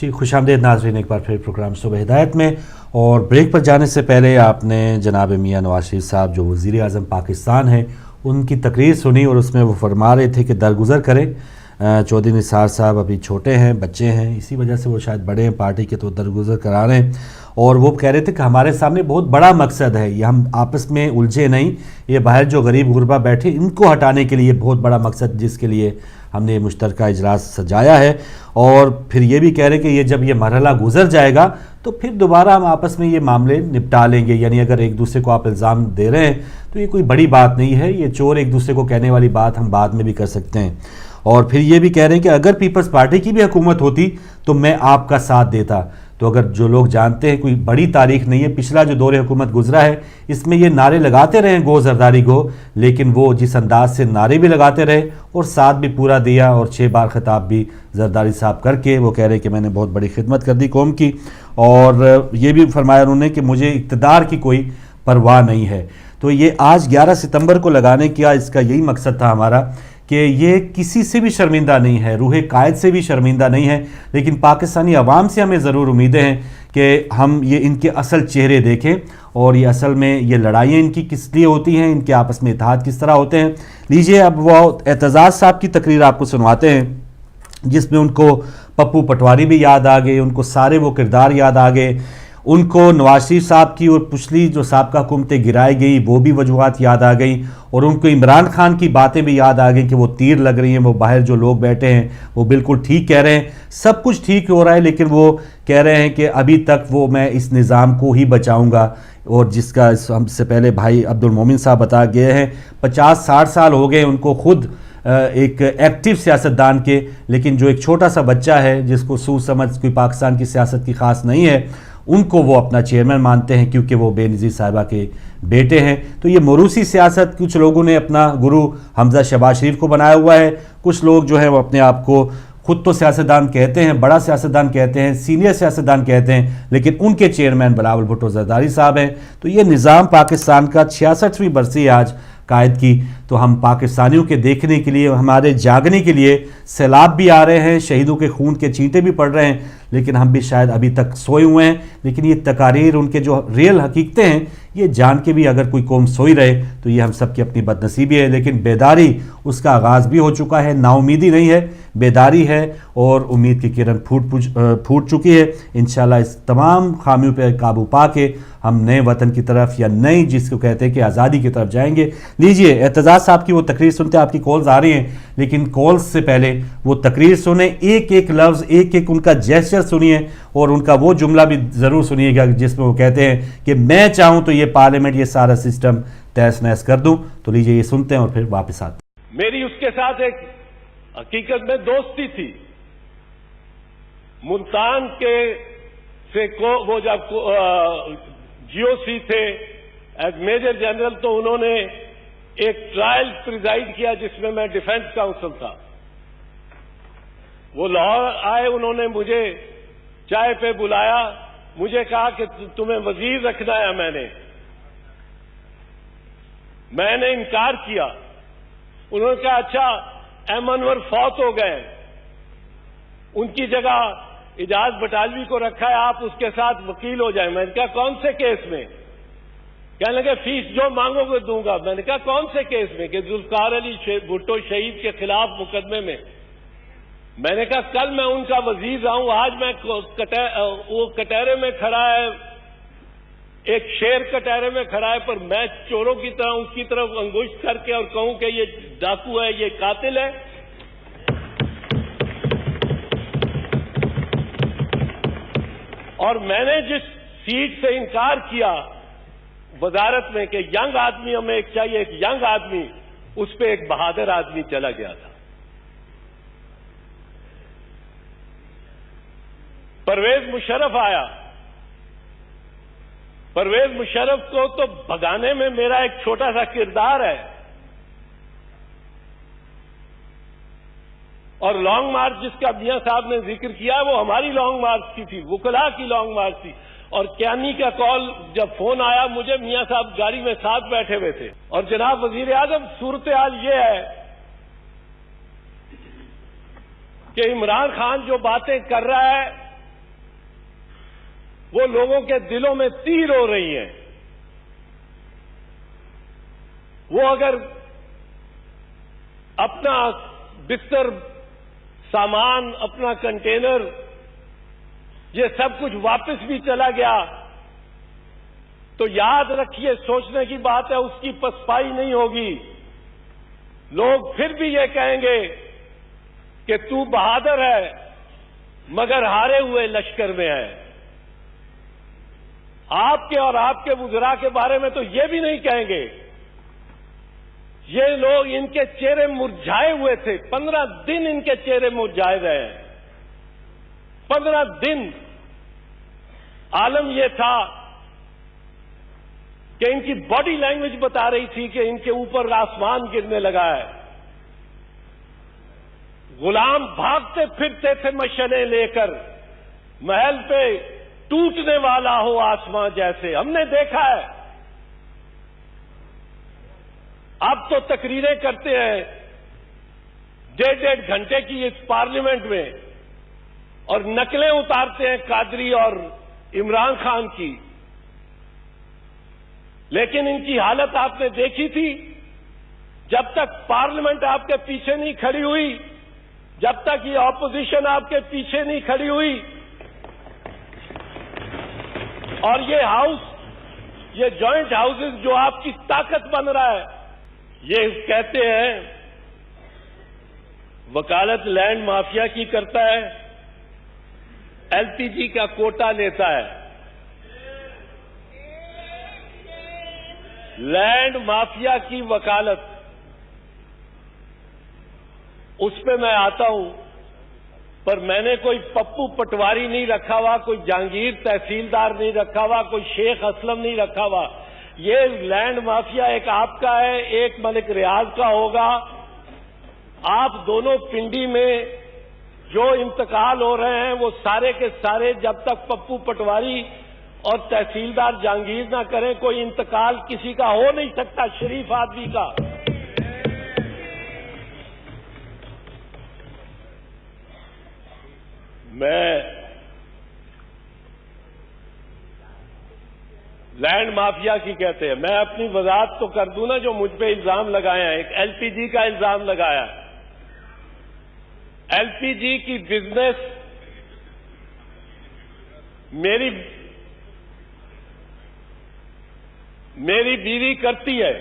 جی خوش آمدید ناظرین ایک بار پھر پروگرام صبح ہدایت میں. اور بریک پر جانے سے پہلے آپ نے جناب میاں نواز شریف صاحب جو وزیر اعظم پاکستان ہیں ان کی تقریر سنی اور اس میں وہ فرما رہے تھے کہ درگزر کریں. چودھری نثار صاحب ابھی چھوٹے ہیں، بچے ہیں، اسی وجہ سے وہ شاید بڑے ہیں پارٹی کے، تو درگزر کرا رہے ہیں. اور وہ کہہ رہے تھے کہ ہمارے سامنے بہت بڑا مقصد ہے، یہ ہم آپس میں الجھے نہیں، یہ باہر جو غریب غربا بیٹھے ان کو ہٹانے کے لیے بہت بڑا مقصد جس کے لیے ہم نے مشترکہ اجلاس سجایا ہے. اور پھر یہ بھی کہہ رہے کہ یہ جب یہ مرحلہ گزر جائے گا تو پھر دوبارہ ہم آپس میں یہ معاملے نپٹا لیں گے. یعنی اگر ایک دوسرے کو آپ الزام دے رہے ہیں تو یہ کوئی بڑی بات نہیں ہے، یہ چور ایک دوسرے کو کہنے والی بات ہم بعد میں بھی کر سکتے ہیں. اور پھر یہ بھی کہہ رہے ہیں کہ اگر پیپلز پارٹی کی بھی حکومت ہوتی تو میں آپ کا ساتھ دیتا. تو اگر جو لوگ جانتے ہیں کوئی بڑی تاریخ نہیں ہے، پچھلا جو دور حکومت گزرا ہے اس میں یہ نعرے لگاتے رہے گو زرداری گو، لیکن وہ جس انداز سے نعرے بھی لگاتے رہے اور ساتھ بھی پورا دیا، اور 6 بار خطاب بھی زرداری صاحب کر کے وہ کہہ رہے کہ میں نے بہت بڑی خدمت کر دی قوم کی. اور یہ بھی فرمایا انہوں نے کہ مجھے اقتدار کی کوئی پرواہ نہیں ہے. تو یہ آج 11 ستمبر کو لگانے کیا اس کا یہی مقصد تھا ہمارا کہ یہ کسی سے بھی شرمندہ نہیں ہے، روح قائد سے بھی شرمندہ نہیں ہے، لیکن پاکستانی عوام سے ہمیں ضرور امیدیں ہیں کہ ہم یہ ان کے اصل چہرے دیکھیں اور یہ اصل میں یہ لڑائیاں ان کی کس لیے ہوتی ہیں، ان کے آپس میں اتحاد کس طرح ہوتے ہیں. لیجئے اب وہ اعتزاز صاحب کی تقریر آپ کو سنواتے ہیں جس میں ان کو پپو پٹواری بھی یاد آ گئے، ان کو سارے وہ کردار یاد آ گئے، ان کو نواز شریف صاحب کی اور پچھلی جو سابقہ حکومتیں گرائی گئی وہ بھی وجوہات یاد آ گئیں، اور ان کو عمران خان کی باتیں بھی یاد آ گئیں کہ وہ تیر لگ رہی ہیں، وہ باہر جو لوگ بیٹھے ہیں وہ بالکل ٹھیک کہہ رہے ہیں، سب کچھ ٹھیک ہو رہا ہے، لیکن وہ کہہ رہے ہیں کہ ابھی تک وہ میں اس نظام کو ہی بچاؤں گا. اور جس کا ہم سے پہلے بھائی عبد المومن صاحب بتا گئے ہیں 50-60 سال ہو گئے ان کو خود ایک ایکٹیو سیاستدان کے، لیکن جو ایک چھوٹا سا بچہ ہے جس کو سوچ سمجھ کوئی پاکستان کی سیاست کی خاص نہیں ہے ان کو وہ اپنا چیئرمین مانتے ہیں کیونکہ وہ بے نظیر صاحبہ کے بیٹے ہیں. تو یہ موروثی سیاست کچھ لوگوں نے اپنا گرو حمزہ شہباز شریف کو بنایا ہوا ہے، کچھ لوگ جو ہیں وہ اپنے آپ کو خود تو سیاستدان کہتے ہیں، بڑا سیاستدان کہتے ہیں، سینئر سیاستدان کہتے ہیں، لیکن ان کے چیئرمین بلاول بھٹو زرداری صاحب ہیں. تو یہ نظام پاکستان کا 66ویں برسی ہے آج قائد کی. تو ہم پاکستانیوں کے دیکھنے کے لیے، ہمارے جاگنے کے لیے سیلاب بھی آ رہے ہیں، شہیدوں کے خون کے چینٹے بھی پڑ رہے ہیں، لیکن ہم بھی شاید ابھی تک سوئے ہوئے ہیں. لیکن یہ تقاریر ان کے جو ریل حقیقتیں ہیں یہ جان کے بھی اگر کوئی قوم سوئی رہے تو یہ ہم سب کی اپنی بد نصیبی ہے. لیکن بیداری اس کا آغاز بھی ہو چکا ہے، نا امیدی نہیں ہے، بیداری ہے، اور امید کی کرن پھوٹ چکی ہے. انشاءاللہ اس تمام خامیوں پہ قابو پا کے ہم نئے وطن کی طرف یا نئی جس کو کہتے ہیں کہ آزادی کی طرف جائیں گے. لیجئے اعتزاز صاحب کی وہ تقریر سنتے ہیں، آپ کی کالز آ رہی ہیں لیکن کالز سے پہلے وہ تقریر سنیں، ایک ایک لفظ، ایک ایک ان کا جیسچر سنیے، اور ان کا وہ جملہ بھی ضرور سنیے گا جس میں وہ کہتے ہیں کہ میں چاہوں تو یہ پارلیمنٹ یہ سارا سسٹم تہس نہس کر دوں. تو لیجئے یہ سنتے ہیں اور پھر واپس آتے ہیں. میری اس کے ساتھ ایک حقیقت میں دوستی تھی. ملتان کے سے وہ جب جی او سی تھے ایز میجر جنرل تو انہوں نے ایک ٹرائل پریزائڈ کیا جس میں میں ڈیفنس کاؤنسل تھا. وہ لاہور آئے، انہوں نے مجھے چائے پہ بلایا، مجھے کہا کہ تمہیں وزیر رکھنا ہے. میں نے انکار کیا. انہوں نے کہا اچھا ایم انور فوت ہو گئے، ان کی جگہ اجاز بٹالوی کو رکھا ہے، آپ اس کے ساتھ وکیل ہو جائیں. میں نے کہا کون سے کیس میں؟ کہنے لگے فیس جو مانگو گے دوں گا. میں نے کہا کون سے کیس میں؟ کہ ذوالفقار علی بھٹو شہید کے خلاف مقدمے میں. میں نے کہا کل میں ان کا وزیر رہا ہوں، آج میں وہ کٹہرے میں کھڑا ہے، ایک شیر کٹہرے میں کھڑا ہے، پر میں چوروں کی طرح اس کی طرف انگشت کر کے اور کہوں کہ یہ ڈاکو ہے، یہ قاتل ہے. اور میں نے جس سیٹ سے انکار کیا وزارت میں کہ ینگ آدمی ہمیں ایک چاہیے، ایک ینگ آدمی، اس پہ ایک بہادر آدمی چلا گیا تھا. پرویز مشرف آیا. پرویز مشرف کو تو بھگانے میں میرا ایک چھوٹا سا کردار ہے. اور لانگ مارچ جس کا میاں صاحب نے ذکر کیا وہ ہماری لانگ مارچ کی تھی، وکلاء کی لانگ مارچ تھی. اور کیانی کا کال جب فون آیا مجھے، میاں صاحب گاڑی میں ساتھ بیٹھے ہوئے تھے. اور جناب وزیر اعظم صورتحال یہ ہے کہ عمران خان جو باتیں کر رہا ہے وہ لوگوں کے دلوں میں تیر ہو رہی ہیں. وہ اگر اپنا بستر، سامان، اپنا کنٹینر، یہ سب کچھ واپس بھی چلا گیا تو یاد رکھیے، سوچنے کی بات ہے، اس کی پسپائی نہیں ہوگی. لوگ پھر بھی یہ کہیں گے کہ تو بہادر ہے مگر ہارے ہوئے لشکر میں ہے. آپ کے اور آپ کے وزراء کے بارے میں تو یہ بھی نہیں کہیں گے. یہ لوگ، ان کے چہرے مرجھائے ہوئے تھے. 15 دن ان کے چہرے مرجھائے رہے ہیں. 15 دن عالم یہ تھا کہ ان کی باڈی لینگویج بتا رہی تھی کہ ان کے اوپر آسمان گرنے لگا ہے. غلام بھاگتے پھرتے تھے مشعلیں لے کر، محل پہ ٹوٹنے والا ہو آسمان جیسے. ہم نے دیکھا ہے. اب تو تقریریں کرتے ہیں 1.5 گھنٹے کی اس پارلیمنٹ میں اور نقلیں اتارتے ہیں قادری اور عمران خان کی. لیکن ان کی حالت آپ نے دیکھی تھی. جب تک پارلیمنٹ آپ کے پیچھے نہیں کھڑی ہوئی، جب تک یہ اپوزیشن آپ کے پیچھے نہیں کھڑی ہوئی، اور یہ ہاؤس، یہ جوائنٹ ہاؤسز جو آپ کی طاقت بن رہا ہے، یہ کہتے ہیں وکالت لینڈ مافیا کی کرتا ہے، ایل پی جی کا کوٹا لیتا ہے. لینڈ مافیا کی وکالت، اس پہ میں آتا ہوں، پر میں نے کوئی پپو پٹواری نہیں رکھا ہوا، کوئی جہانگیر تحصیلدار نہیں رکھا ہوا، کوئی شیخ اسلم نہیں رکھا ہوا. یہ لینڈ مافیا ایک آپ کا ہے، ایک ملک ریاض کا ہوگا. آپ دونوں پنڈی میں جو انتقال ہو رہے ہیں وہ سارے کے سارے جب تک پپو پٹواری اور تحصیلدار جہانگیر نہ کریں، کوئی انتقال کسی کا ہو نہیں سکتا شریف آدمی کا. میں لینڈ مافیا کی کہتے ہیں. میں اپنی وضاحت تو کر دوں نا جو مجھ پہ الزام لگائے ہیں. ایک ایل پی جی کا الزام لگایا. ایل پی جی کی بزنس میری بیوی کرتی ہے.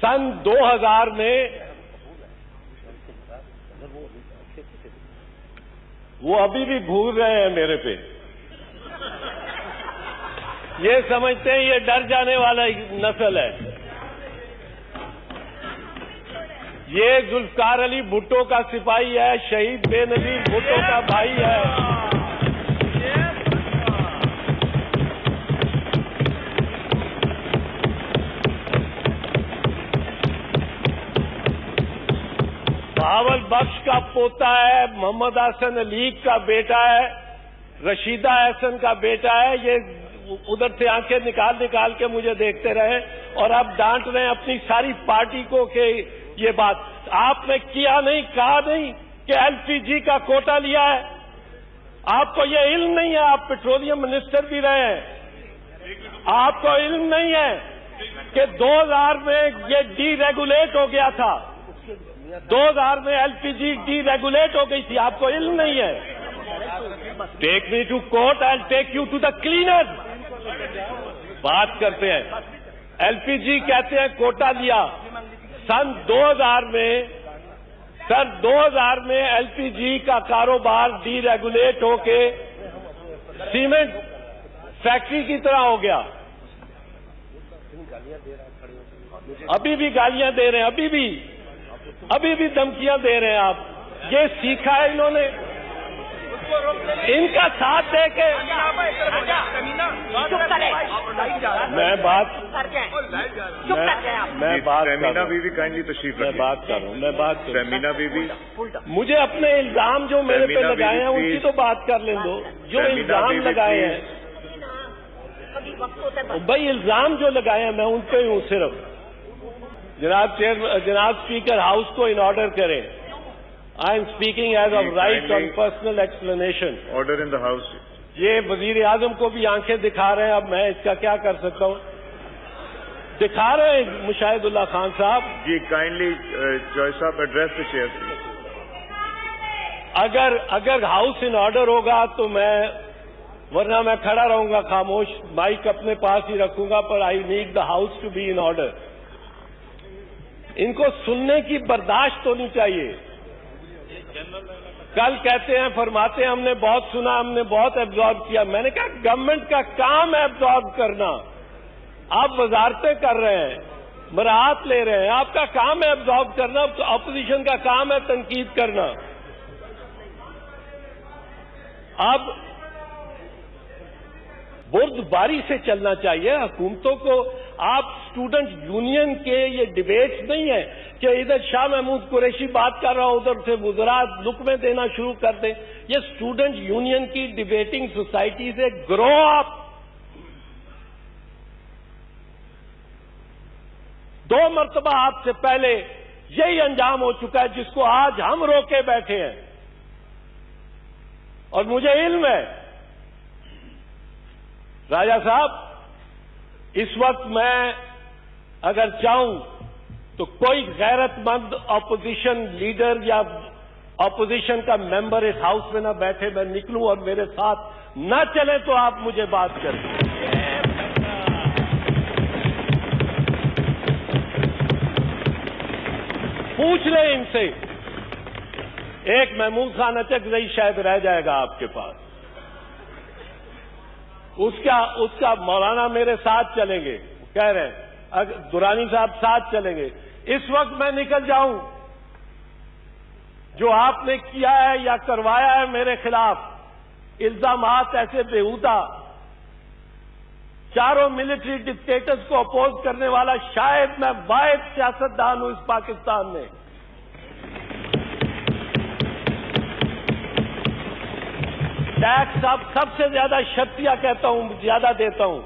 سن 2000 میں وہ ابھی بھی بھول رہے ہیں میرے پہ. یہ سمجھتے ہیں یہ ڈر جانے والا نسل ہے. یہ ذوالفقار علی بھٹو کا سپاہی ہے، شہید بے نظیر بھٹو کا بھائی ہے. بہاول بخش کا پوتا ہے، محمد حسن علی کا بیٹا ہے، رشیدہ احسن کا بیٹا ہے. یہ ادھر سے آنکھیں نکال نکال کے مجھے دیکھتے رہے اور اب ڈانٹ رہے ہیں اپنی ساری پارٹی کو کہ یہ بات آپ نے کیا نہیں، کہا نہیں کہ ایل پی جی کا کوٹا لیا ہے. آپ کو یہ علم نہیں ہے، آپ پیٹرولیم منسٹر بھی رہے ہیں. آپ کو علم نہیں ہے کہ 2000 میں یہ ڈی ریگولیٹ ہو گیا تھا. 2000 میں L P G deregulate ہو گئی تھی. آپ کو علم نہیں ہے. Take me to court, I will take you to the cleaner. بات کرتے ہیں. ایل پی جی کہتے ہیں کوٹا لیا. سن 2000 میں ایل پی جی کا کاروبار ڈی ریگولیٹ ہو کے سیمنٹ فیکٹری کی طرح ہو گیا. ابھی بھی گالیاں دے رہے ہیں، ابھی بھی دھمکیاں دے رہے ہیں. آپ یہ سیکھا ہے انہوں نے، ان کا ساتھ دے کے. میں بات مجھے اپنے الزام جو میرے پہ لگائے ہیں ان کی تو بات کر لیں دو. جو الزام لگائے ہیں بھائی، الزام جو لگائے ہیں میں ان پہ ہوں صرف. جناب اسپیکر ہاؤس کو ان آرڈر کریں. I am speaking as of right on personal explanation. Order in the House. یہ وزیر اعظم کو بھی آنکھیں دکھا رہے ہیں, اب میں اس کا کیا کر سکتا ہوں؟ دکھا رہے ہیں مشاہد اللہ خان صاحب. جی kindly جوائے صاحب address the chair please. اگر ہاؤس ان آرڈر ہوگا تو ورنہ میں کھڑا رہوں گا خاموش, مائک اپنے پاس ہی رکھوں گا, پر I need the house to be in order. ان کو سننے کی برداشت ہونی چاہیے. کل کہتے ہیں, فرماتے ہیں ہم نے بہت سنا, ہم نے بہت ایبزارب کیا. میں نے کہا گورنمنٹ کا کام ہے ایبزارب کرنا. آپ وزارتیں کر رہے ہیں, مراعات لے رہے ہیں, آپ کا کام ہے ایبزارب کرنا. اپوزیشن کا کام ہے تنقید کرنا. اب بردباری سے چلنا چاہیے حکومتوں کو. آپ اسٹوڈنٹ یونین کے یہ ڈیبیٹس نہیں ہیں کہ ادھر شاہ محمود قریشی بات کر رہا ہوں, ادھر سے وزراء لقمے دینا شروع کر دیں. یہ اسٹوڈنٹ یونین کی ڈیبیٹنگ سوسائٹی سے گرو اپ. 2 مرتبہ آپ سے پہلے یہی انجام ہو چکا ہے جس کو آج ہم روکے بیٹھے ہیں. اور مجھے علم ہے راجہ صاحب, اس وقت میں اگر چاہوں تو کوئی غیرت مند اپوزیشن لیڈر یا اپوزیشن کا ممبر اس ہاؤس میں نہ بیٹھے, میں نکلوں اور میرے ساتھ نہ چلیں تو آپ مجھے بات کریں. پوچھ لیں ان سے. ایک محمود خان اچک زئی شاید رہ جائے گا آپ کے پاس, اس کا مولانا میرے ساتھ چلیں گے, کہہ رہے ہیں درانی صاحب ساتھ چلیں گے. اس وقت میں نکل جاؤں, جو آپ نے کیا ہے یا کروایا ہے میرے خلاف الزامات ایسے بےہودہ, چاروں ملٹری ڈکٹیٹرز کو اپوز کرنے والا شاید میں واحد سیاستدان ہوں اس پاکستان میں. ٹیکس اب سب سے زیادہ شرطیہ کہتا ہوں, زیادہ دیتا ہوں.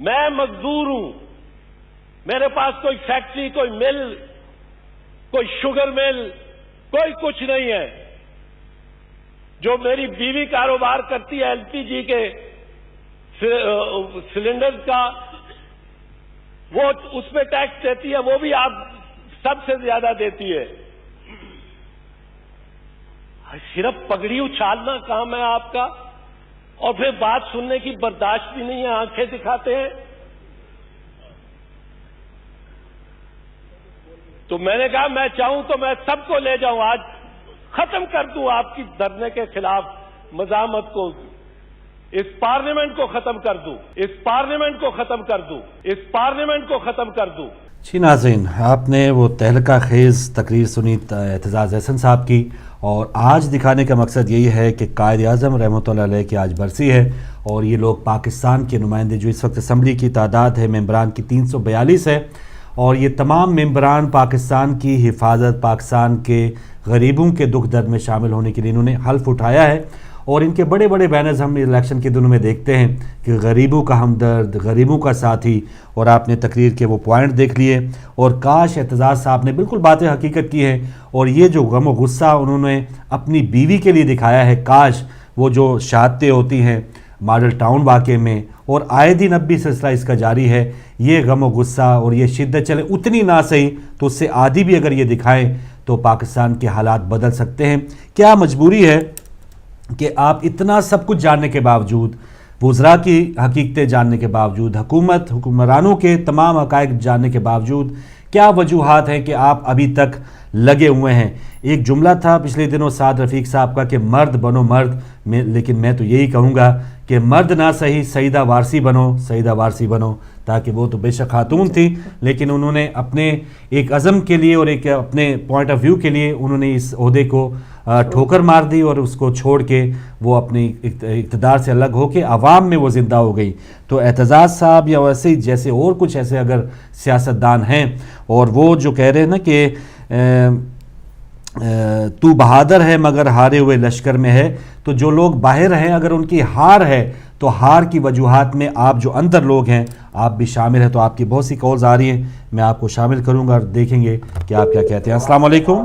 میں مزدور ہوں, میرے پاس کوئی فیکٹری, کوئی مل, کوئی شوگر مل, کوئی کچھ نہیں ہے. جو میری بیوی کاروبار کرتی ہے LPG کے سلنڈر کا, وہ اس پہ ٹیکس دیتی ہے, وہ بھی آپ سب سے زیادہ دیتی ہے. صرف پگڑی اچھالنا کام ہے آپ کا, اور پھر بات سننے کی برداشت بھی نہیں ہے, آنکھیں دکھاتے ہیں. تو میں نے کہا میں چاہوں تو میں سب کو لے جاؤں, آج ختم کر دوں آپ کی دھرنے کے خلاف مزاحمت کو, اس پارلیمنٹ کو ختم کر دوں, اس پارلیمنٹ کو ختم کر دوں, اس پارلیمنٹ کو ختم کر دوں. جی ناظرین, آپ نے وہ تہلکہ خیز تقریر سنی اعتزاز احسن صاحب کی, اور آج دکھانے کا مقصد یہی ہے کہ قائد اعظم رحمۃ اللہ علیہ کی آج برسی ہے, اور یہ لوگ پاکستان کے نمائندے, جو اس وقت اسمبلی کی تعداد ہے ممبران کی 342 ہے, اور یہ تمام ممبران پاکستان کی حفاظت, پاکستان کے غریبوں کے دکھ درد میں شامل ہونے کے لیے انہوں نے حلف اٹھایا ہے. اور ان کے بڑے بڑے بینرز ہم الیکشن کے دنوں میں دیکھتے ہیں کہ غریبوں کا ہمدرد, غریبوں کا ساتھی, اور آپ نے تقریر کے وہ پوائنٹ دیکھ لیے. اور کاش اعتزاز صاحب نے بالکل باتیں حقیقت کی ہیں, اور یہ جو غم و غصہ انہوں نے اپنی بیوی کے لیے دکھایا ہے, کاش وہ جو شہادتیں ہوتی ہیں ماڈل ٹاؤن واقعے میں, اور آئے دن اب بھی سلسلہ اس کا جاری ہے, یہ غم و غصہ اور یہ شدت چلے اتنی نہ صحیح تو اس سے آدھی بھی اگر یہ دکھائیں تو پاکستان کے حالات بدل سکتے ہیں. کیا مجبوری ہے کہ آپ اتنا سب کچھ جاننے کے باوجود, وزراء کی حقیقتیں جاننے کے باوجود, حکمرانوں کے تمام حقائق جاننے کے باوجود, کیا وجوہات ہیں کہ آپ ابھی تک لگے ہوئے ہیں؟ ایک جملہ تھا پچھلے دنوں سعد رفیق صاحب کا کہ مرد بنو مرد, لیکن میں تو یہی کہوں گا کہ مرد نہ صحیح سعیدہ وارثی بنو, سعیدہ وارثی بنو, تاکہ وہ تو بے شک خاتون تھی لیکن انہوں نے اپنے ایک عزم کے لیے اور ایک اپنے پوائنٹ آف ویو کے لیے انہوں نے اس عہدے کو ٹھوکر مار دی, اور اس کو چھوڑ کے وہ اپنی اقتدار سے الگ ہو کے عوام میں وہ زندہ ہو گئی. تو اعتزاز صاحب یا ویسے ہی جیسے اور کچھ ایسے اگر سیاستدان ہیں, اور وہ جو کہہ رہے ہیں نا کہ تو بہادر ہے مگر ہارے ہوئے لشکر میں ہے, تو جو لوگ باہر ہیں اگر ان کی ہار ہے تو ہار کی وجوہات میں آپ جو اندر لوگ ہیں آپ بھی شامل ہیں. تو آپ کی بہت سی کالز آ رہی ہیں, میں آپ کو شامل کروں گا اور دیکھیں گے کہ آپ کیا کہتے ہیں. السلام علیکم.